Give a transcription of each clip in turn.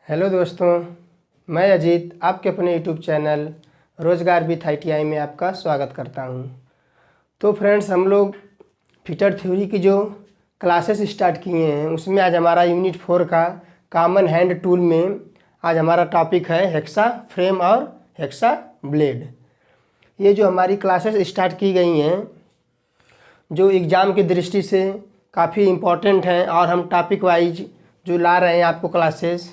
Hello दोस्तों, मैं अजीत आपके अपने यूट्यूब चैनल रोज़गार विथ ITI में आपका स्वागत करता हूं। तो फ्रेंड्स, हम लोग फिटर थ्योरी की जो क्लासेस स्टार्ट किए हैं उसमें आज हमारा यूनिट 4 का कॉमन हैंड टूल में आज हमारा टॉपिक है हेक्सा फ्रेम और हेक्सा ब्लेड। ये जो हमारी क्लासेस स्टार्ट की गई हैं जो एग्ज़ाम की दृष्टि से काफ़ी इम्पॉर्टेंट हैं और हम टॉपिक वाइज जो ला रहे हैं आपको क्लासेस,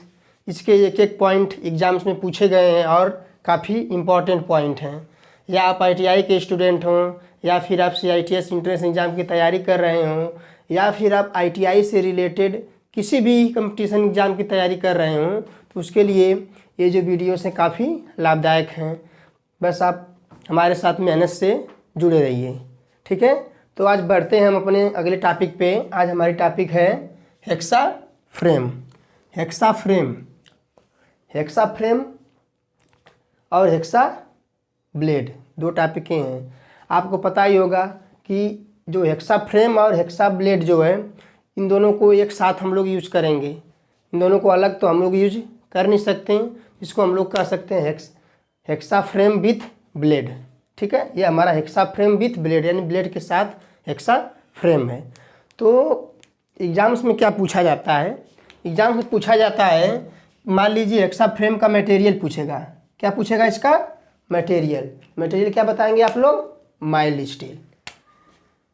इसके एक एक पॉइंट एग्ज़ाम्स में पूछे गए हैं और काफ़ी इम्पॉर्टेंट पॉइंट हैं। या आप ITI के स्टूडेंट हों या फिर आप CITS एंट्रेंस एग्ज़ाम की तैयारी कर रहे हों या फिर आप ITI से रिलेटेड किसी भी कंपटीशन एग्ज़ाम की तैयारी कर रहे हों, तो उसके लिए ये जो वीडियोस हैं काफ़ी लाभदायक हैं। बस आप हमारे साथ मेहनत से जुड़े रहिए, ठीक है। तो आज बढ़ते हैं हम अपने अगले टॉपिक पे। आज हमारी टॉपिक है hexa frame. Hexa frame, hexa frame और हेक्सा ब्लेड दो टॉपिक हैं। आपको पता ही होगा कि जो हेक्सा फ्रेम और हेक्सा ब्लेड जो है, इन दोनों को एक साथ हम लोग यूज़ करेंगे। इन दोनों को अलग तो हम लोग यूज कर नहीं सकते हैं, इसको हम लोग कह सकते हैं हेक्सा फ्रेम विथ ब्लेड, ठीक है। ये हमारा हेक्सा फ्रेम विथ ब्लेड यानी ब्लेड के साथ हेक्सा फ्रेम है। तो एग्ज़ाम्स में क्या पूछा जाता है? एग्ज़ाम्स में पूछा जाता है, मान लीजिए हेक्सा फ्रेम का मटेरियल पूछेगा। क्या पूछेगा? इसका मटेरियल। मटेरियल क्या बताएंगे आप लोग? Mild steel.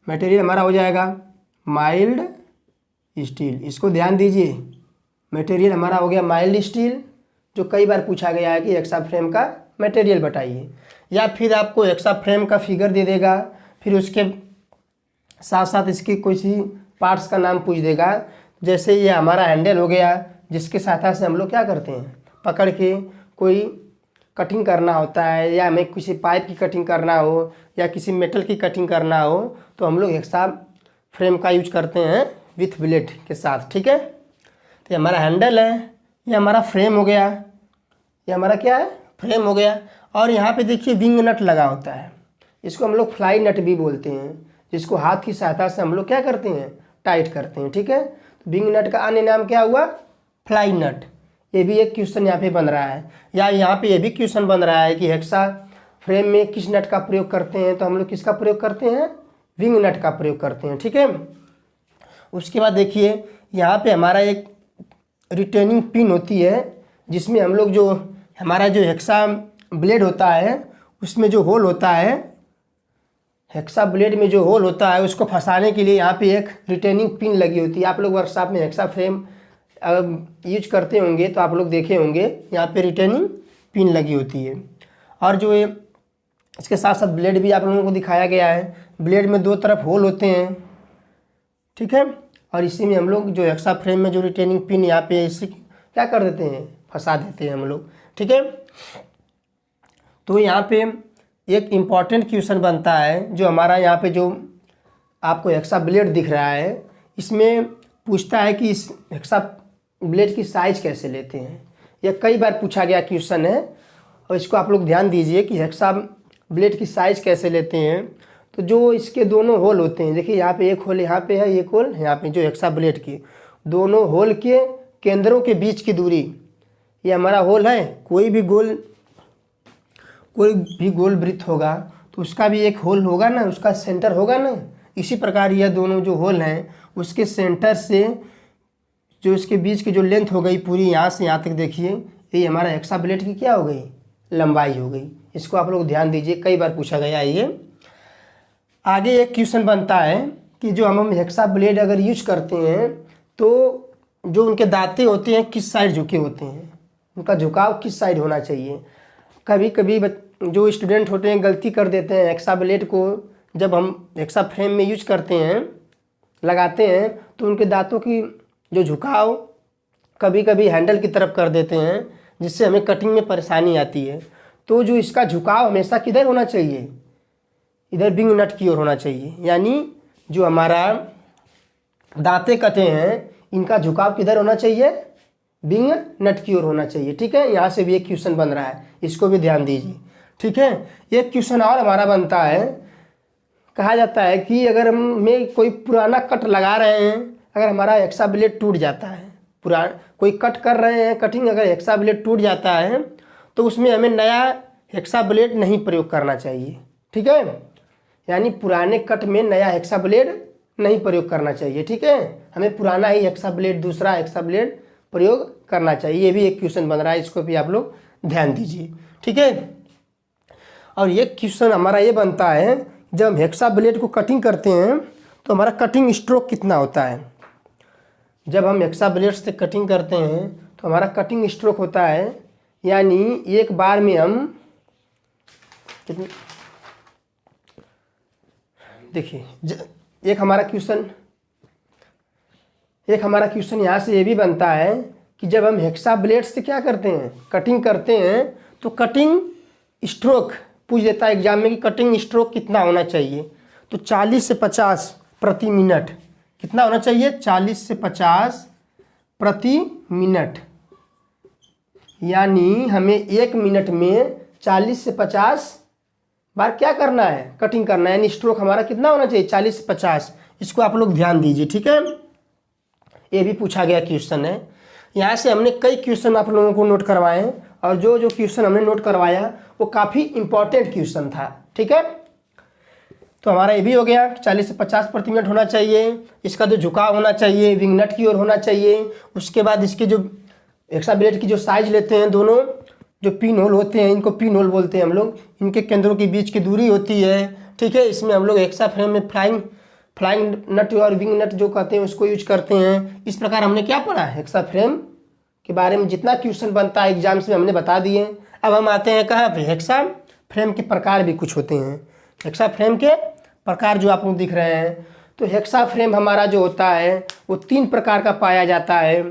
मटेरियल हमारा हो जाएगा माइल्ड स्टील। इसको ध्यान दीजिए, मटेरियल हमारा हो गया माइल्ड स्टील, जो कई बार पूछा गया है कि हेक्सा फ्रेम का मटेरियल बताइए। या फिर आपको हेक्सा फ्रेम का फिगर दे देगा, फिर उसके साथ साथ इसके किसी पार्ट्स का नाम पूछ देगा। जैसे ये हमारा हैंडल हो गया, जिसके सहायता से हम लोग क्या करते हैं, पकड़ के कोई कटिंग करना होता है, या हमें किसी पाइप की कटिंग करना हो या किसी मेटल की कटिंग करना हो, तो हम लोग हेक्सा फ्रेम का यूज करते हैं विथ ब्लेड के साथ, ठीक है। तो ये हमारा हैंडल है, ये हमारा फ्रेम हो गया, ये हमारा क्या है? फ्रेम हो गया। और यहाँ पे देखिए विंग नट लगा होता है, इसको हम लोग फ्लाई नट भी बोलते हैं, जिसको हाथ की सहायता से हम लोग क्या करते हैं? टाइट करते हैं, ठीक है। तो विंग नट का अन्य नाम क्या हुआ? फ्लाई नट। ये भी एक क्वेश्चन यहाँ पे बन रहा है, या यहाँ पे ये भी क्वेश्चन बन रहा है कि हेक्सा फ्रेम में किस नट का प्रयोग करते हैं, तो हम लोग किसका प्रयोग करते हैं? विंग नट का प्रयोग करते हैं, ठीक है। उसके बाद देखिए यहाँ पे हमारा एक रिटेनिंग पिन होती है, जिसमें हम लोग जो हमारा जो हेक्सा ब्लेड होता है उसमें जो होल होता है, हेक्सा ब्लेड में जो होल होता है उसको फंसाने के लिए यहाँ पे एक रिटेनिंग पिन लगी होती है। आप लोग वर्कशॉप में हेक्सा फ्रेम यूज करते होंगे तो आप लोग देखे होंगे, यहाँ पे रिटेनिंग पिन लगी होती है। और जो ये इसके साथ साथ ब्लेड भी आप लोगों को दिखाया गया है। ब्लेड में दो तरफ होल होते हैं, ठीक है। और इसी में हम लोग जो हेक्सा फ्रेम में जो रिटेनिंग पिन यहाँ पे इसी क्या कर देते हैं? फंसा देते हैं हम लोग, ठीक है। तो यहाँ पे एक इम्पॉर्टेंट क्वेश्चन बनता है, जो हमारा यहाँ पे जो आपको हेक्सा ब्लेड दिख रहा है, इसमें पूछता है कि इस हेक्सा ब्लेड की साइज़ कैसे लेते हैं। यह कई बार पूछा गया क्वेश्चन है, और इसको आप लोग ध्यान दीजिए कि हेक्सा ब्लेड की साइज़ कैसे लेते हैं। तो जो इसके दोनों होल होते हैं, देखिए यहाँ पे एक होल यहाँ पे है, एक होल यहाँ पे, जो हेक्सा ब्लेड की दोनों होल के केंद्रों के बीच की दूरी, ये हमारा होल है। कोई भी गोल वृत्त होगा तो उसका भी एक होल होगा ना, उसका सेंटर होगा ना। इसी प्रकार यह दोनों जो होल हैं उसके सेंटर से जो इसके बीच की जो लेंथ हो गई पूरी, यहाँ से यहाँ तक देखिए, ये हमारा हेक्सा ब्लेड की क्या हो गई? लंबाई हो गई। इसको आप लोग ध्यान दीजिए, कई बार पूछा गया है ये। आगे एक क्वेश्चन बनता है कि जो हम हेक्सा ब्लेड अगर यूज करते हैं तो जो उनके दांते होते हैं किस साइड झुके होते हैं, उनका झुकाव किस साइड होना चाहिए। कभी कभी जो स्टूडेंट होते हैं गलती कर देते हैं, हेक्सा ब्लेड को जब हम हेक्सा फ्रेम में यूज करते हैं, लगाते हैं, तो उनके दांतों की जो झुकाव कभी कभी हैंडल की तरफ कर देते हैं, जिससे हमें कटिंग में परेशानी आती है। तो जो इसका झुकाव हमेशा किधर होना चाहिए? इधर विंग नट की ओर होना चाहिए। यानी जो हमारा दांतें कटे हैं इनका झुकाव किधर होना चाहिए? विंग नट की ओर होना चाहिए, ठीक है। यहाँ से भी एक क्वेश्चन बन रहा है, इसको भी ध्यान दीजिए, ठीक है। एक क्वेश्चन और हमारा बनता है, कहा जाता है कि अगर हम में कोई पुराना कट लगा रहे हैं, अगर हमारा हेक्सा ब्लेड टूट जाता है, कोई कट कर रहे हैं कटिंग, अगर हेक्सा ब्लेड टूट जाता है तो उसमें हमें नया हेक्सा ब्लेड नहीं प्रयोग करना चाहिए, ठीक है। यानी पुराने कट में नया हेक्सा ब्लेड नहीं प्रयोग करना चाहिए, ठीक है। हमें पुराना ही हेक्सा ब्लेड, दूसरा हेक्सा ब्लेड प्रयोग करना चाहिए। ये भी एक क्वेश्चन बन रहा है, इसको भी आप लोग ध्यान दीजिए, ठीक है। और ये क्वेश्चन हमारा ये बनता है, जब हम हेक्सा ब्लेड को कटिंग करते हैं तो हमारा कटिंग स्ट्रोक कितना होता है। जब हम हेक्सा ब्लेड से कटिंग करते हैं तो हमारा कटिंग स्ट्रोक होता है, यानी एक बार में हम कितने, देखिए एक हमारा क्वेश्चन यहाँ से ये भी बनता है कि जब हम हेक्सा ब्लेड से क्या करते हैं, कटिंग करते हैं, तो कटिंग स्ट्रोक पूछ देता है एग्जाम में कि कटिंग स्ट्रोक कितना होना चाहिए। तो 40 से 50 प्रति मिनट कितना होना चाहिए, 40 से 50 प्रति मिनट। यानी हमें 1 मिनट में 40 से 50 बार क्या करना है, कटिंग करना है। यानी स्ट्रोक हमारा कितना होना चाहिए, 40 से 50। इसको आप लोग ध्यान दीजिए, ठीक है। ये भी पूछा गया क्वेश्चन है। यहाँ से हमने कई क्वेश्चन आप लोगों को नोट करवाए हैं, और जो जो क्वेश्चन हमने नोट करवाया वो काफ़ी इंपॉर्टेंट क्वेश्चन था, ठीक है। तो हमारा ये भी हो गया, 40 से 50 प्रति मिनट होना चाहिए। इसका जो झुकाव होना चाहिए विंग नट की ओर होना चाहिए। उसके बाद इसके जो हेक्सा ब्लेड की जो साइज लेते हैं, दोनों जो पिन होल होते हैं, इनको पिन होल बोलते हैं हम लोग, इनके केंद्रों के बीच की दूरी होती है, ठीक है। इसमें हम लोग हेक्सा फ्रेम में फ्लाइंग नट और विंग नट जो कहते हैं उसको यूज करते हैं। इस प्रकार हमने क्या पढ़ा, हेक्सा फ्रेम के बारे में जितना क्वेश्चन बनता है एग्जाम्स में हमने बता दिए। अब हम आते हैं कहाँ पे, हेक्सा फ्रेम के प्रकार भी कुछ होते हैं। हेक्सा फ्रेम के प्रकार जो आप लोग दिख रहे हैं, तो हेक्सा फ्रेम हमारा जो होता है वो 3 प्रकार का पाया जाता है।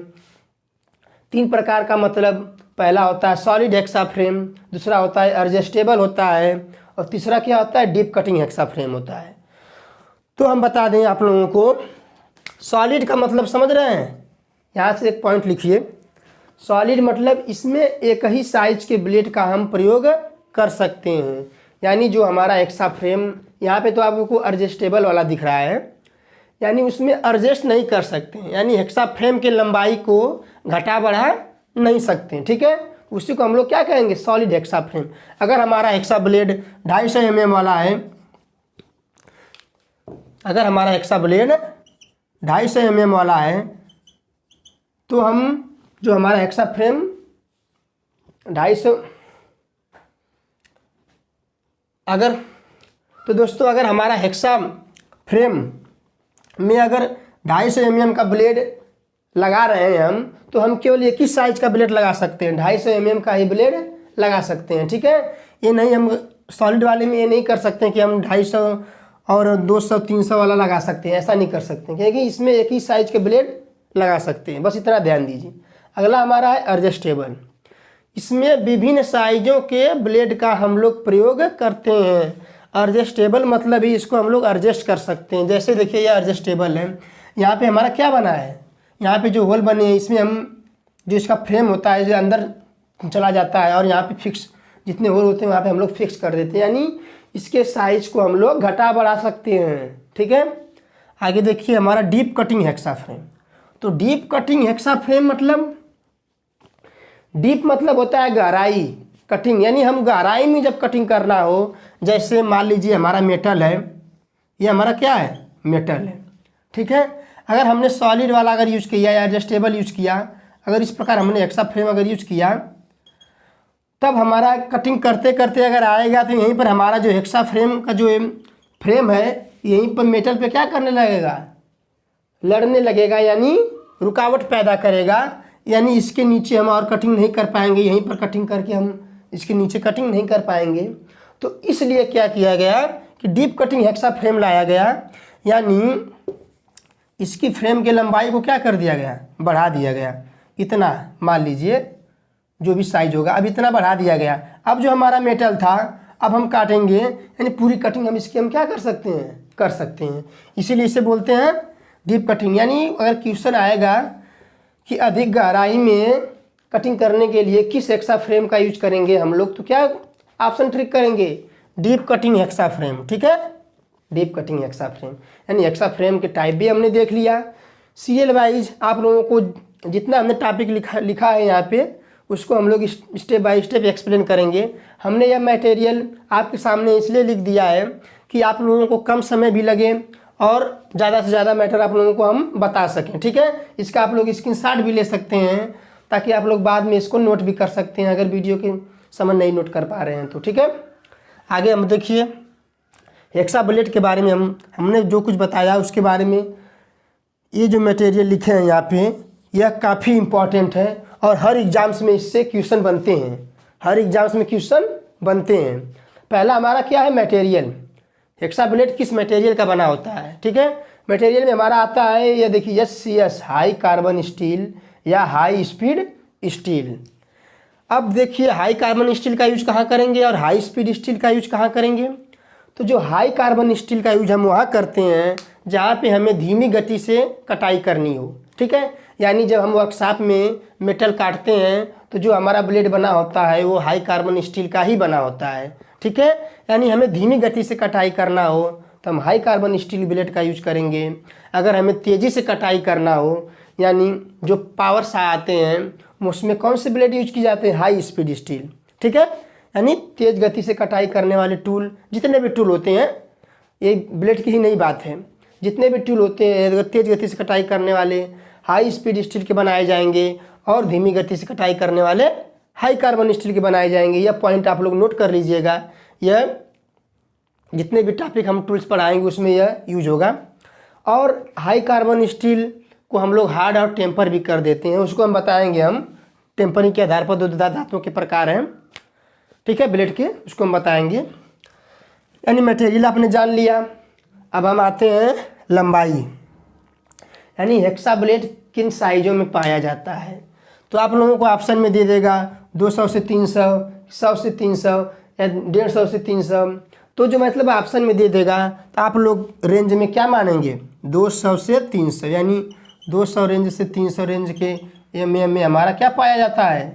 3 प्रकार का मतलब, पहला होता है सॉलिड हेक्सा फ्रेम, दूसरा होता है एडजस्टेबल होता है, और तीसरा क्या होता है, डीप कटिंग हेक्सा फ्रेम होता है। तो हम बता दें आप लोगों को, सॉलिड का मतलब समझ रहे हैं, यहाँ से एक पॉइंट लिखिए। सॉलिड मतलब इसमें एक ही साइज के ब्लेड का हम प्रयोग कर सकते हैं। यानी जो हमारा हेक्सा फ्रेम, यहाँ पे तो आपको एडजस्टेबल वाला दिख रहा है, यानी उसमें एडजस्ट नहीं कर सकते हैं। यानी हेक्सा फ्रेम के लंबाई को घटा बढ़ा नहीं सकते, ठीक है। उसी को हम लोग क्या कहेंगे, सॉलिड हेक्सा फ्रेम। अगर हमारा हेक्सा ब्लेड 250 mm वाला है, अगर हमारा हेक्सा ब्लेड 250 mm वाला है, तो हम जो हमारा हेक्सा फ्रेम 250, अगर तो दोस्तों अगर हमारा हेक्सा फ्रेम में अगर 250 mm का ब्लेड लगा रहे हैं हम, तो हम केवल एक ही साइज का ब्लेड लगा सकते हैं, 250 mm का ही ब्लेड लगा सकते हैं, ठीक है। ये नहीं, हम सॉलिड वाले में ये नहीं कर सकते हैं कि हम 250 और 200 300 वाला लगा सकते हैं, ऐसा नहीं कर सकते, क्योंकि इसमें एक ही साइज के ब्लेड लगा सकते हैं, बस इतना ध्यान दीजिए। अगला हमारा है एडजस्टेबल। इसमें विभिन्न साइजों के ब्लेड का हम लोग प्रयोग करते हैं। एडजस्टेबल मतलब ही इसको हम लोग एडजस्ट कर सकते हैं। जैसे देखिए ये एडजस्टेबल है, यहाँ पे हमारा क्या बना है, यहाँ पे जो होल बने हैं इसमें हम जो इसका फ्रेम होता है जो अंदर चला जाता है, और यहाँ पे फिक्स जितने होल होते हैं वहाँ पे हम लोग फिक्स कर देते हैं। यानी इसके साइज को हम लोग घटा बढ़ा सकते हैं, ठीक है। आगे देखिए हमारा डीप कटिंग हेक्सा फ्रेम। तो डीप कटिंग हेक्सा फ्रेम मतलब, डीप मतलब होता है गहराई कटिंग, यानी हम गहराई में जब कटिंग करना हो, जैसे मान लीजिए हमारा मेटल है, ये हमारा क्या है, मेटल है, ठीक है। अगर हमने सॉलिड वाला अगर यूज़ किया या एडजस्टेबल यूज़ किया, अगर इस प्रकार हमने हेक्सा फ्रेम अगर यूज़ किया, तब हमारा कटिंग करते करते अगर आएगा तो यहीं पर हमारा जो हेक्सा फ्रेम का जो फ्रेम है यहीं पर मेटल पे क्या करने लगेगा, लड़ने लगेगा, यानी रुकावट पैदा करेगा। यानी इसके नीचे हम और कटिंग नहीं कर पाएंगे, यहीं पर कटिंग करके हम इसके नीचे कटिंग नहीं कर पाएंगे। तो इसलिए क्या किया गया कि डीप कटिंग हेक्सा फ्रेम लाया गया, यानी इसकी फ्रेम के लंबाई को क्या कर दिया गया, बढ़ा दिया गया। इतना मान लीजिए जो भी साइज होगा, अब इतना बढ़ा दिया गया। अब जो हमारा मेटल था अब हम काटेंगे, यानी पूरी कटिंग हम इसकी हम क्या कर सकते हैं, कर सकते हैं। इसीलिए इसे बोलते हैं डीप कटिंग। यानी अगर क्वेश्चन आएगा कि अधिक गहराई में कटिंग करने के लिए किस हेक्सा फ्रेम का यूज करेंगे हम लोग, तो क्या ऑप्शन ट्रिक करेंगे, डीप कटिंग हेक्सा फ्रेम, ठीक है। डीप कटिंग हेक्सा फ्रेम, यानी हेक्सा फ्रेम के टाइप भी हमने देख लिया। सीएल वाइज आप लोगों को जितना हमने टॉपिक लिखा है यहाँ पे उसको हम लोग स्टेप बाय स्टेप एक्सप्लेन करेंगे। हमने यह मटेरियल आपके सामने इसलिए लिख दिया है कि आप लोगों को कम समय भी लगे और ज़्यादा से ज़्यादा मैटर आप लोगों को हम बता सकें, ठीक है। इसका आप लोग स्क्रीनशॉट भी ले सकते हैं ताकि आप लोग बाद में इसको नोट भी कर सकते हैं अगर वीडियो के समय नहीं नोट कर पा रहे हैं तो, ठीक है। आगे हम देखिए हेक्साब्लेड के बारे में हमने जो कुछ बताया उसके बारे में। ये जो मटेरियल लिखे हैं यहाँ पे यह काफ़ी इम्पॉर्टेंट है और हर एग्जाम्स में इससे क्वेश्चन बनते हैं, हर एग्जाम्स में क्वेश्चन बनते हैं। पहला हमारा क्या है, मटेरियल। हेक्साब्लेड किस मटेरियल का बना होता है, ठीक है। मटेरियल में हमारा आता है यह देखिए HCS हाई कार्बन स्टील या हाई स्पीड स्टील। अब देखिए हाई कार्बन स्टील का यूज कहाँ करेंगे और हाई स्पीड स्टील का यूज कहाँ करेंगे। तो जो हाई कार्बन स्टील का यूज हम वहाँ करते हैं जहाँ पे हमें धीमी गति से कटाई करनी हो, ठीक है। यानी जब हम वर्कशॉप में मेटल काटते हैं तो जो हमारा ब्लेड बना होता है वो हाई कार्बन स्टील का ही बना होता है, ठीक है। यानी हमें धीमी गति से कटाई करना हो तो हम हाई कार्बन स्टील ब्लेड का यूज करेंगे। अगर हमें तेज़ी से कटाई करना हो यानी जो पावर सा आते हैं उसमें कौन से ब्लेड यूज किए जाते हैं, हाई स्पीड स्टील, ठीक है। यानी तेज़ गति से कटाई करने वाले टूल, जितने भी टूल होते हैं, ये ब्लेड की ही नई बात है, जितने भी टूल होते हैं अगर तेज़ गति से कटाई करने वाले हाई स्पीड स्टील के बनाए जाएंगे और धीमी गति से कटाई करने वाले हाई कार्बन स्टील के बनाए जाएंगे। यह पॉइंट आप लोग नोट कर लीजिएगा। यह जितने भी टॉपिक हम टूल्स पढ़ाएंगे उसमें यह यूज होगा। और हाई कार्बन स्टील को हम लोग हार्ड और टेम्पर भी कर देते हैं, उसको हम बताएंगे। हम टेम्परिंग के आधार पर दो धातुओं के प्रकार हैं, ठीक है, ब्लेड के, उसको हम बताएंगे। यानी मटेरियल आपने जान लिया। अब हम आते हैं लंबाई, यानी हेक्साब्लेड किन साइज़ों में पाया जाता है। तो आप लोगों को ऑप्शन में दे देगा 200 से 300, 100 से 300 या 150 से 300। तो जो मतलब ऑप्शन में दे देगा तो आप लोग रेंज में क्या मानेंगे, 200 से 300, यानी 200 रेंज से 300 रेंज के mm में हमारा क्या पाया जाता है,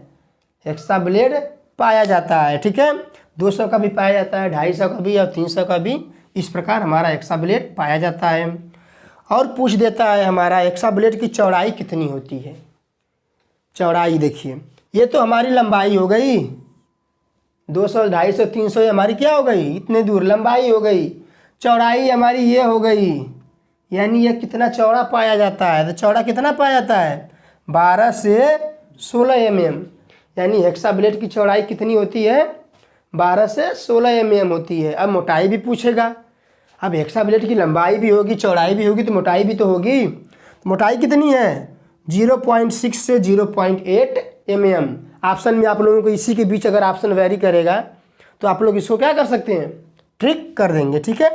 हेक्साब्लेड पाया जाता है, ठीक है। 200 का भी पाया जाता है, 250 का भी और 300 का भी। इस प्रकार हमारा हेक्साब्लेड पाया जाता है। और पूछ देता है हमारा हेक्साब्लेड की चौड़ाई कितनी होती है। चौड़ाई देखिए, ये तो हमारी लंबाई हो गई, 200, 250, 300 हमारी क्या हो गई, इतने दूर लंबाई हो गई। चौड़ाई हमारी ये हो गई, यानी ये कितना चौड़ा पाया जाता है। तो चौड़ा कितना पाया जाता है, 12 से 16 mm। यानी हेक्साब्लेड की चौड़ाई कितनी होती है, 12 से 16 mm होती है। अब मोटाई भी पूछेगा। अब हेक्साब्लेड की लंबाई भी होगी, चौड़ाई भी होगी, तो मोटाई भी तो होगी। मोटाई कितनी है, 0.6 से 0.8 mm। ऑप्शन में आप लोगों को इसी के बीच अगर ऑप्शन वेरी करेगा तो आप लोग इसको क्या कर सकते हैं, ट्रिक कर देंगे, ठीक है।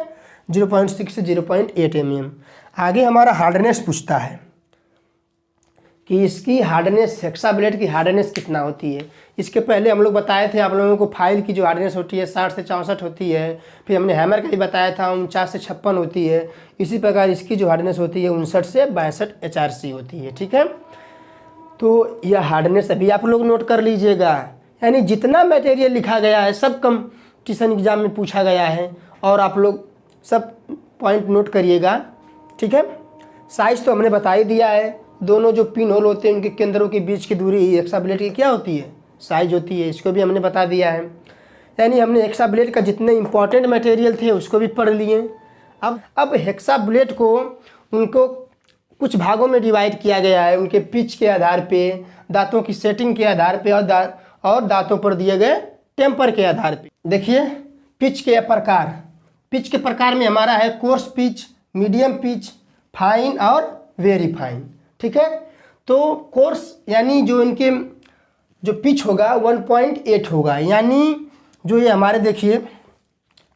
0.6 से 0.8 mm। आगे हमारा हार्डनेस पूछता है कि इसकी हार्डनेस, हेक्साब्लेड की हार्डनेस कितना होती है। इसके पहले हम लोग बताए थे आप लोगों को फाइल की जो हार्डनेस होती है 60 से 64 होती है। फिर हमने हैमर का भी बताया था 49 से 56 होती है। इसी प्रकार इसकी जो हार्डनेस होती है 59 से 62 HRC होती है, ठीक है। तो यह हार्डनेस अभी आप लोग नोट कर लीजिएगा। यानी जितना मटेरियल लिखा गया है सब कंपटीशन एग्जाम में पूछा गया है और आप लोग सब पॉइंट नोट करिएगा, ठीक है। साइज़ तो हमने बता ही दिया है। दोनों जो पिन होल होते हैं उनके केंद्रों के बीच की दूरी हेक्साब्लेड की क्या होती है, साइज होती है। इसको भी हमने बता दिया है। यानी हमने हेक्साब्लेड का जितने इंपॉर्टेंट मटेरियल थे उसको भी पढ़ लिए। अब हेक्साब्लेड को उनको कुछ भागों में डिवाइड किया गया है, उनके पिच के आधार पे, दांतों की सेटिंग के आधार पे और दांतों पर दिए गए टेम्पर के आधार पे। देखिए पिच के प्रकार, पिच के प्रकार में हमारा है course pitch, medium pitch, fine और वेरी फाइन, ठीक है। तो कोर्स यानी जो इनके जो पिच होगा 1.8 होगा। यानी जो ये हमारे देखिए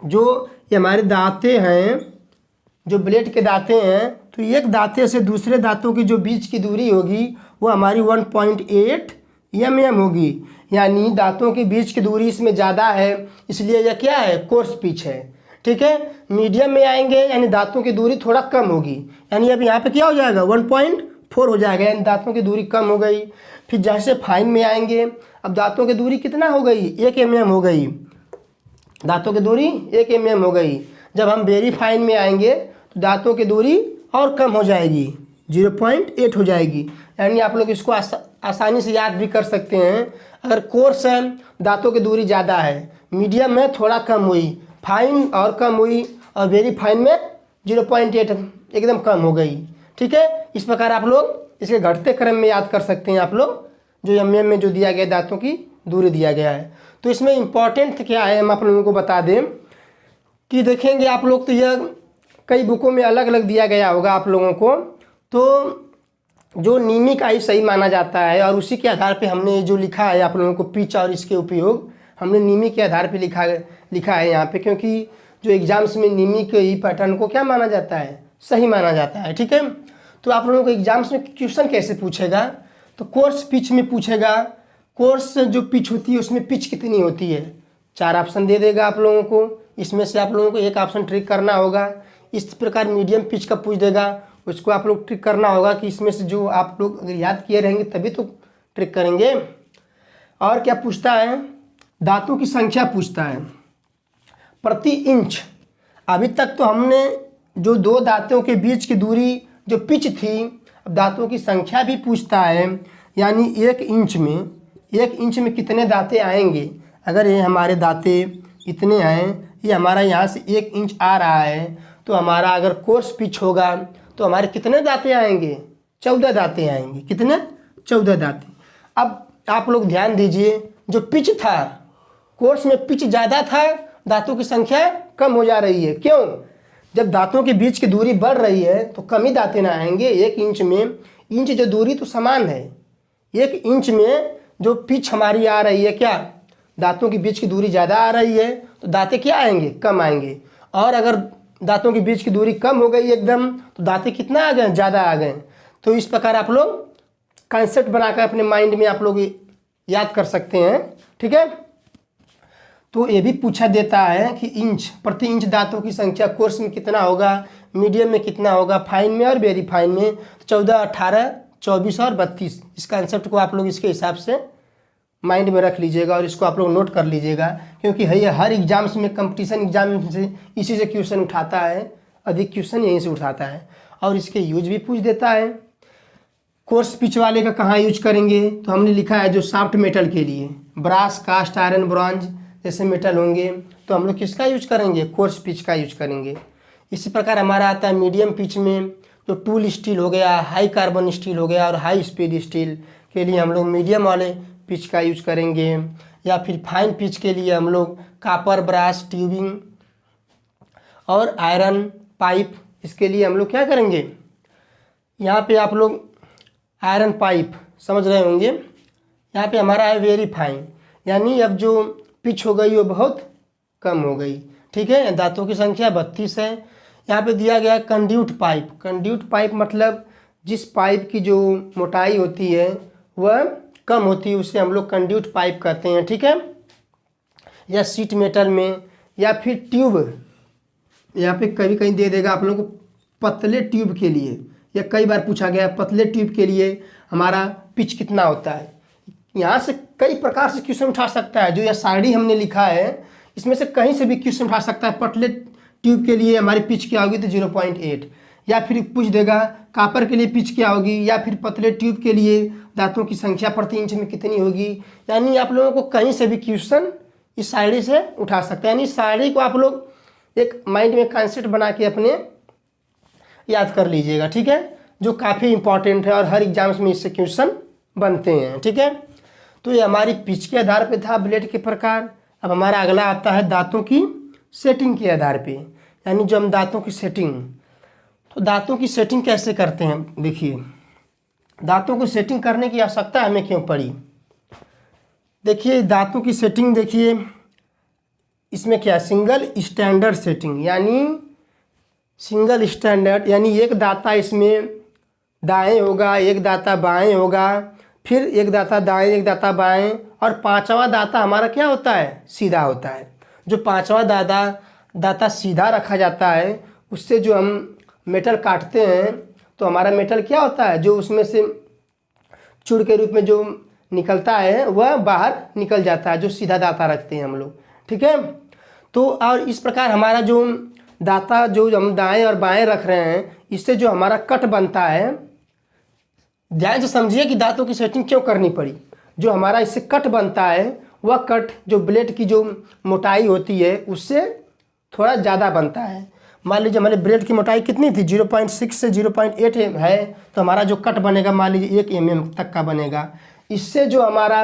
जो ये हमारे दांते हैं, जो ब्लेड के दांते हैं, तो एक दांते से दूसरे दांतों की जो बीच की दूरी होगी वो हमारी 1.8 mm होगी। यानी दांतों के बीच की दूरी इसमें ज़्यादा है, इसलिए यह क्या है, कोर्स पिच है, ठीक है। मीडियम में आएंगे यानी दांतों की दूरी थोड़ा कम होगी, यानी अब यहाँ पे क्या हो जाएगा 1.4 हो जाएगा, यानी दांतों की दूरी कम हो गई। फिर जैसे फाइन में आएंगे, अब दांतों की दूरी कितना हो गई, 1 mm हो गई, दांतों की दूरी 1 mm हो गई। जब हम वेरी फाइन में आएंगे तो दांतों की दूरी और कम हो जाएगी, 0.8 हो जाएगी, यानी आप लोग इसको आसानी से याद भी कर सकते हैं। अगर कोर्स है दांतों की दूरी ज़्यादा है, मीडियम में थोड़ा कम हुई, फाइन और कम हुई, और वेरी फाइन में 0.8 एकदम कम हो गई। ठीक है, इस प्रकार आप लोग इसके घटते क्रम में याद कर सकते हैं आप लोग, जो एमएम में जो दिया गया दांतों की दूरी दिया गया है। तो इसमें इम्पॉर्टेंट क्या है हम आप लोगों को बता दें कि देखेंगे आप लोग, तो यह कई बुकों में अलग अलग दिया गया होगा आप लोगों को। तो जो नीमी का ही सही माना जाता है, और उसी के आधार पे हमने जो लिखा है आप लोगों को पिच और इसके उपयोग हमने नीमी के आधार पे लिखा है यहाँ पे, क्योंकि जो एग्जाम्स में नीमी के ही पैटर्न को क्या माना जाता है, सही माना जाता है। ठीक है, तो आप लोगों को एग्जाम्स में क्वेश्चन कैसे पूछेगा, तो कोर्स पिच में पूछेगा। कोर्स जो पिच होती है उसमें पिच कितनी होती है, 4 ऑप्शन दे देगा आप लोगों को, इसमें से आप लोगों को एक ऑप्शन ट्रिक करना होगा। इस प्रकार मीडियम पिच का पूछ देगा, उसको आप लोग ट्रिक करना होगा कि इसमें से जो आप लोग अगर याद किए रहेंगे तभी तो ट्रिक करेंगे। और क्या पूछता है, दांतों की संख्या पूछता है प्रति इंच। अभी तक तो हमने जो 2 दांतों के बीच की दूरी जो पिच थी, अब दांतों की संख्या भी पूछता है, यानी 1 इंच में कितने दांतें आएंगे। अगर ये हमारे दांते इतने हैं, ये हमारा यहाँ से 1 इंच आ रहा है, तो हमारा अगर कोर्स पिच होगा तो हमारे कितने दांतें आएंगे, 14 दांतें आएंगे। कितने, 14 दांतें। अब आप लोग ध्यान दीजिए, जो पिच था कोर्स में पिच ज़्यादा था, दांतों की संख्या कम हो जा रही है। क्यों, जब दांतों के बीच की दूरी बढ़ रही है तो कम ही दांतें ना आएंगे। 1 इंच में, इंच जो दूरी तो समान है, 1 इंच में जो पिच हमारी आ रही है, क्या दांतों के बीच की दूरी ज़्यादा आ रही है तो दांतें क्या आएंगे, कम आएंगे। और अगर दांतों के बीच की दूरी कम हो गई एकदम, तो दांतें कितना आ गए, ज़्यादा आ गए। तो इस प्रकार आप लोग कंसेप्ट बनाकर अपने माइंड में आप लोग याद कर सकते हैं। ठीक है, तो ये भी पूछा देता है कि इंच प्रति इंच दांतों की संख्या कोर्स में कितना होगा, मीडियम में कितना होगा, फाइन में और वेरी फाइन में। 14, 18, 24 और 32, इस कंसेप्ट को आप लोग इसके हिसाब से माइंड में रख लीजिएगा और इसको आप लोग नोट कर लीजिएगा, क्योंकि हर एग्जाम्स में, कंपटीशन एग्जाम से इसी से क्वेश्चन उठाता है, अधिक क्वेश्चन यहीं से उठाता है। और इसके यूज भी पूछ देता है। कोर्स पिच वाले का कहाँ यूज करेंगे, तो हमने लिखा है जो सॉफ्ट मेटल के लिए, ब्रास, कास्ट आयरन, ब्रॉन्ज जैसे मेटल होंगे, तो हम लोग किसका यूज करेंगे, कोर्स पिच का यूज करेंगे। इसी प्रकार हमारा आता है मीडियम पिच में, जो टूल स्टील हो गया, हाई कार्बन स्टील हो गया और हाई स्पीड स्टील के लिए हम लोग मीडियम वाले पिच का यूज करेंगे। या फिर फाइन पिच के लिए हम लोग कापर, ब्रास, ट्यूबिंग और आयरन पाइप, इसके लिए हम लोग क्या करेंगे, यहाँ पे आप लोग आयरन पाइप समझ रहे होंगे। यहाँ पे हमारा है वेरी फाइन, यानी अब जो पिच हो गई वो बहुत कम हो गई। ठीक है, दांतों की संख्या 32 है। यहाँ पे दिया गया कंड्यूट पाइप। कंड्यूट पाइप मतलब जिस पाइप की जो मोटाई होती है वह कम होती है, उसे हम लोग कंड्यूट पाइप कहते हैं। ठीक है, या सीट मेटल में, या फिर ट्यूब, यहाँ पे कभी कहीं दे देगा आप लोगों को पतले ट्यूब के लिए, या कई बार पूछा गया पतले ट्यूब के लिए हमारा पिच कितना होता है। यहाँ से कई प्रकार से क्वेश्चन उठा सकता है। जो यह सारणी हमने लिखा है इसमें से कहीं से भी क्वेश्चन उठा सकता है। पतले ट्यूब के लिए हमारी पिच क्या होगी, तो 0.8, या फिर पूछ देगा कापर के लिए पिच क्या होगी, या फिर पतले ट्यूब के लिए दांतों की संख्या प्रति इंच में कितनी होगी। यानी आप लोगों को कहीं से भी क्वेश्चन इस सारणी से उठा सकते हैं। यानी सारणी को आप लोग एक माइंड में कॉन्सेप्ट बना के अपने याद कर लीजिएगा। ठीक है, जो काफ़ी इंपॉर्टेंट है और हर एग्जाम्स में इससे क्वेश्चन बनते हैं। ठीक है, तो ये हमारी पिच के आधार पे था ब्लेड के प्रकार। अब हमारा अगला आता है दांतों की सेटिंग के आधार पे, यानी जो हम दांतों की सेटिंग, तो दांतों की सेटिंग कैसे करते हैं। देखिए, दांतों को सेटिंग करने की आवश्यकता हमें क्यों पड़ी। देखिए दांतों की सेटिंग, देखिए इसमें क्या, सिंगल स्टैंडर्ड सेटिंग, यानी सिंगल स्टैंडर्ड, यानी एक दांता इसमें दाएं होगा, एक दांता बाएं होगा, फिर एक दांता दाएं, एक दांता बाएं, और 5वां दांता हमारा क्या होता है, सीधा होता है। जो 5वां दांता सीधा रखा जाता है, उससे जो हम मेटल काटते हैं तो हमारा मेटल क्या होता है, जो उसमें से चूड़ के रूप में जो निकलता है वह बाहर निकल जाता है, जो सीधा दांता रखते हैं हम लोग। ठीक है, तो और इस प्रकार हमारा जो दांता जो हम दाएं और बाएं रख रहे हैं, इससे जो हमारा कट बनता है, ध्यान से समझिए कि दांतों की सेटिंग क्यों करनी पड़ी। जो हमारा इससे कट बनता है वह कट जो ब्लेड की जो मोटाई होती है उससे थोड़ा ज़्यादा बनता है। मान लीजिए हमारे ब्लेड की मोटाई कितनी थी, 0.6 से 0.8 है, तो हमारा जो कट बनेगा मान लीजिए 1 mm तक का बनेगा। इससे जो हमारा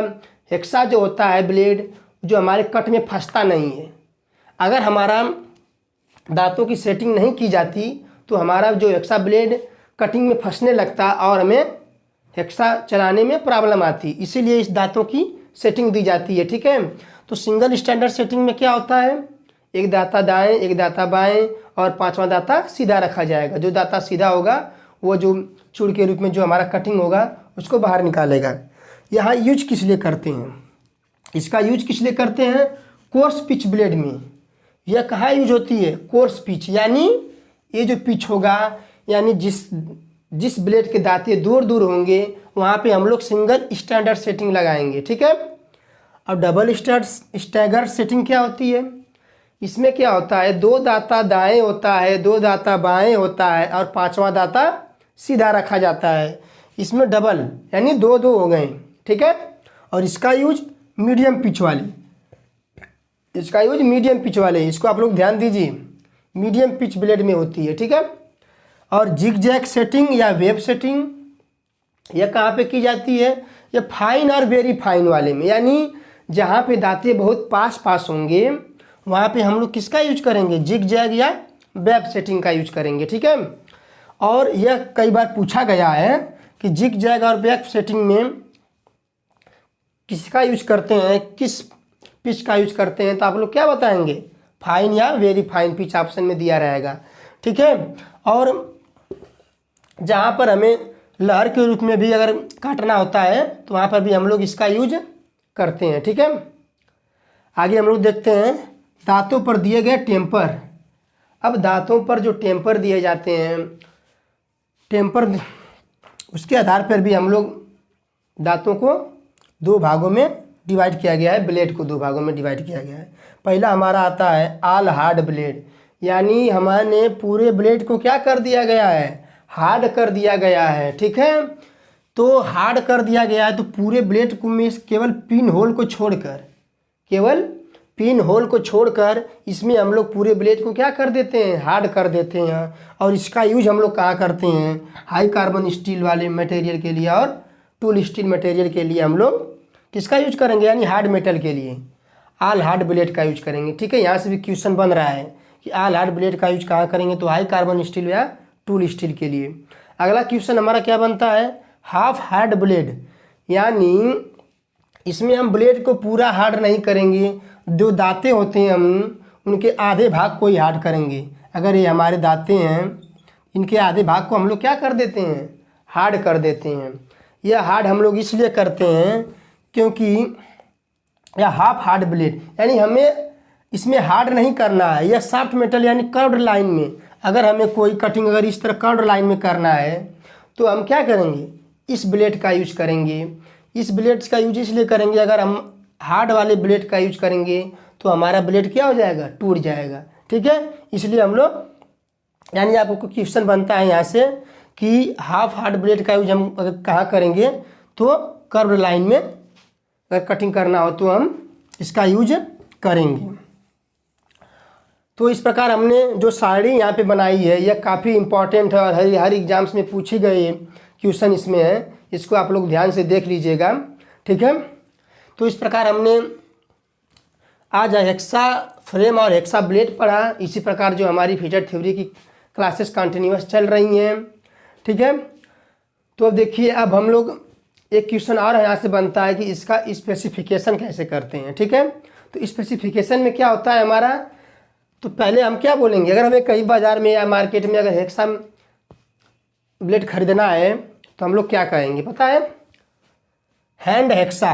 हेक्सा जो होता है ब्लेड, जो हमारे कट में फंसता नहीं है। अगर हमारा दांतों की सेटिंग नहीं की जाती तो हमारा जो हेक्सा ब्लेड कटिंग में फंसने लगता और हमें हेक्सा चलाने में प्रॉब्लम आती। इसीलिए इस दांतों की सेटिंग दी जाती है, ठीक है। तो सिंगल स्टैंडर्ड सेटिंग में क्या होता है, एक दांता दाएं, एक दांता बाएं और पांचवा दांता सीधा रखा जाएगा। जो दांता सीधा होगा वो जो चूड़ के रूप में जो हमारा कटिंग होगा उसको बाहर निकालेगा। यहाँ यूज किस लिए करते हैं, इसका यूज किस लिए करते हैं, कोर्स पिच ब्लेड में। यह कहाँ यूज होती है, कोर्स पिच, यानी ये जो पिच होगा, यानी जिस ब्लेड के दांते दूर दूर होंगे वहाँ पे हम लोग सिंगल स्टैंडर्ड सेटिंग लगाएंगे, ठीक है। अब डबल स्टैगर्ड सेटिंग क्या होती है, इसमें क्या होता है, दो दांता दाएं होता है, दो दांता बाएं होता है और पांचवा दांता सीधा रखा जाता है। इसमें डबल यानी दो दो हो गए, ठीक है। और इसका यूज मीडियम पिच वाली, इसका यूज मीडियम पिच वाले, इसको आप लोग ध्यान दीजिए, मीडियम पिच ब्लेड में होती है, ठीक है। और जिग जैग सेटिंग या वेब सेटिंग यह कहाँ पे की जाती है, ये फाइन और वेरी फाइन वाले में, यानी जहाँ पे दांते बहुत पास पास होंगे वहाँ पे हम लोग किसका यूज करेंगे, जिग जैग या वेब सेटिंग का यूज करेंगे, ठीक है। और यह कई बार पूछा गया है कि जिग जैग और वेब सेटिंग में किसका यूज करते हैं, किस पिच का यूज करते हैं, तो आप लोग क्या बताएंगे, फाइन या वेरी फाइन पिच ऑप्शन में दिया रहेगा, ठीक है। और जहाँ पर हमें लहर के रूप में भी अगर काटना होता है तो वहाँ पर भी हम लोग इसका यूज करते हैं, ठीक है। आगे हम लोग देखते हैं दांतों पर दिए गए टेम्पर। अब दांतों पर जो टेम्पर दिए जाते हैं, टेम्पर उसके आधार पर भी हम लोग दांतों को दो भागों में डिवाइड किया गया है, ब्लेड को दो भागों में डिवाइड किया गया है। पहला हमारा आता है ऑल हार्ड ब्लेड, यानी हमारे पूरे ब्लेड को क्या कर दिया गया है, हार्ड कर दिया गया है, ठीक है। तो हार्ड कर दिया गया है तो पूरे ब्लेड को में केवल पिन होल को छोड़कर, केवल पिन होल को छोड़कर इसमें हम लोग पूरे ब्लेड को क्या कर देते हैं, हार्ड कर देते हैं। और इसका यूज हम लोग कहाँ करते हैं, हाई कार्बन स्टील वाले मटेरियल के लिए और टूल स्टील मटेरियल के लिए हम लोग किसका यूज करेंगे, यानी हार्ड मेटल के लिए ऑल हार्ड ब्लेड का यूज करेंगे, ठीक है। यहाँ से भी क्वेश्चन बन रहा है कि ऑल हार्ड ब्लेड का यूज कहाँ करेंगे, तो हाई कार्बन स्टील या टूल स्टील के लिए। अगला क्वेश्चन हमारा क्या बनता है, हाफ हार्ड ब्लेड, यानी इसमें हम ब्लेड को पूरा हार्ड नहीं करेंगे, जो दांते होते हैं हम उनके आधे भाग को ही हार्ड करेंगे। अगर ये हमारे दांते हैं इनके आधे भाग को हम लोग क्या कर देते हैं, हार्ड कर देते हैं। यह हार्ड हम लोग इसलिए करते हैं क्योंकि यह हाफ हार्ड ब्लेड, यानी हमें इसमें हार्ड नहीं करना है, यह सॉफ्ट मेटल यानी कर्व्ड लाइन में अगर हमें कोई कटिंग अगर इस तरह कर्व्ड लाइन में करना है तो हम क्या करेंगे, इस ब्लेड का यूज करेंगे। इस ब्लेड का यूज इसलिए करेंगे, अगर हम हार्ड वाले ब्लेड का यूज करेंगे तो हमारा ब्लेड क्या हो जाएगा, टूट जाएगा, ठीक है। इसलिए हम लोग, यानी आपको क्वेश्चन बनता है यहाँ से कि हाफ हार्ड ब्लेड का यूज हम अगर कहाँ करेंगे, तो कर्व्ड लाइन में अगर कटिंग करना हो तो हम इसका यूज करेंगे। तो इस प्रकार हमने जो साड़ी यहाँ पे बनाई है यह काफ़ी इम्पॉर्टेंट है और हर एग्जाम्स में पूछी गई क्वेश्चन इसमें है, इसको आप लोग ध्यान से देख लीजिएगा, ठीक है। तो इस प्रकार हमने आज हेक्सा फ्रेम और हेक्सा ब्लेड पढ़ा। इसी प्रकार जो हमारी फीचर थ्योरी की क्लासेस कंटिन्यूअस चल रही हैं, ठीक है। तो अब देखिए, अब हम लोग एक क्वेश्चन और यहाँ से बनता है कि इसका स्पेसिफिकेशन कैसे करते हैं, ठीक है। तो स्पेसिफिकेशन में क्या होता है हमारा, तो पहले हम क्या बोलेंगे, अगर हमें कहीं बाज़ार में या मार्केट में अगर हेक्सा ब्लेड खरीदना है तो हम लोग क्या कहेंगे पता है, हैंड हेक्सा।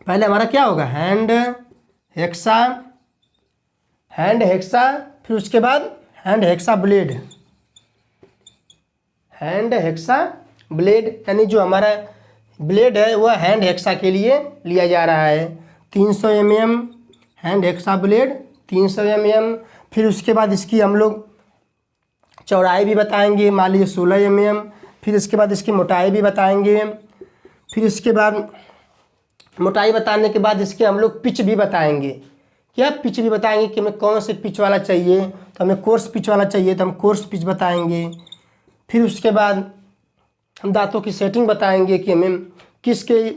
पहले हमारा क्या होगा, हैंड हेक्सा, फिर उसके बाद hand hexa blade, hand hexa blade, यानी जो हमारा ब्लेड है वह हैंड हेक्सा के लिए लिया जा रहा है। 300 mm hand hexa blade 300 mm। फिर उसके बाद इसकी हम लोग चौड़ाई भी बताएंगे, मान लीजिए 16 mm, फिर इसके बाद इसकी मोटाई भी बताएंगे। फिर इसके बाद मोटाई बताने के बाद इसके हम लोग पिच भी बताएंगे। क्या पिच भी बताएंगे कि हमें कौन से पिच वाला चाहिए, तो हमें कोर्स पिच वाला चाहिए तो हम कोर्स पिच बताएंगे। फिर उसके बाद हम दांतों की सेटिंग बताएंगे कि हमें किसके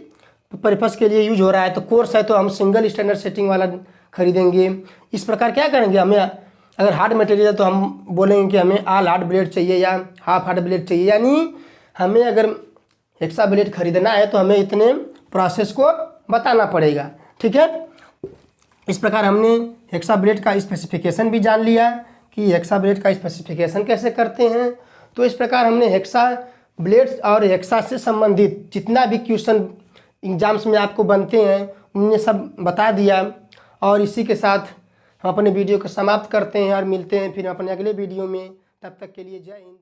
पर्पस के लिए यूज हो रहा है। तो कोर्स है तो हम सिंगल स्टैंडर्ड सेटिंग वाला खरीदेंगे। इस प्रकार क्या करेंगे, हमें अगर हार्ड मटेरियल है तो हम बोलेंगे कि हमें ऑल हार्ड ब्लेड चाहिए या हाफ हार्ड ब्लेड चाहिए, यानी हमें अगर हेक्सा ब्लेड खरीदना है तो हमें इतने प्रोसेस को बताना पड़ेगा। ठीक है, इस प्रकार हमने हेक्सा ब्लेड का स्पेसिफिकेशन भी जान लिया कि हेक्सा ब्लेड का स्पेसिफिकेशन कैसे करते हैं। तो इस प्रकार हमने हेक्सा ब्लेड्स और हेक्सा से संबंधित जितना भी क्वेश्चन एग्जाम्स में आपको बनते हैं उनने सब बता दिया। और इसी के साथ हम अपने वीडियो को समाप्त करते हैं और मिलते हैं फिर अपने अगले वीडियो में। तब तक के लिए जय हिंद।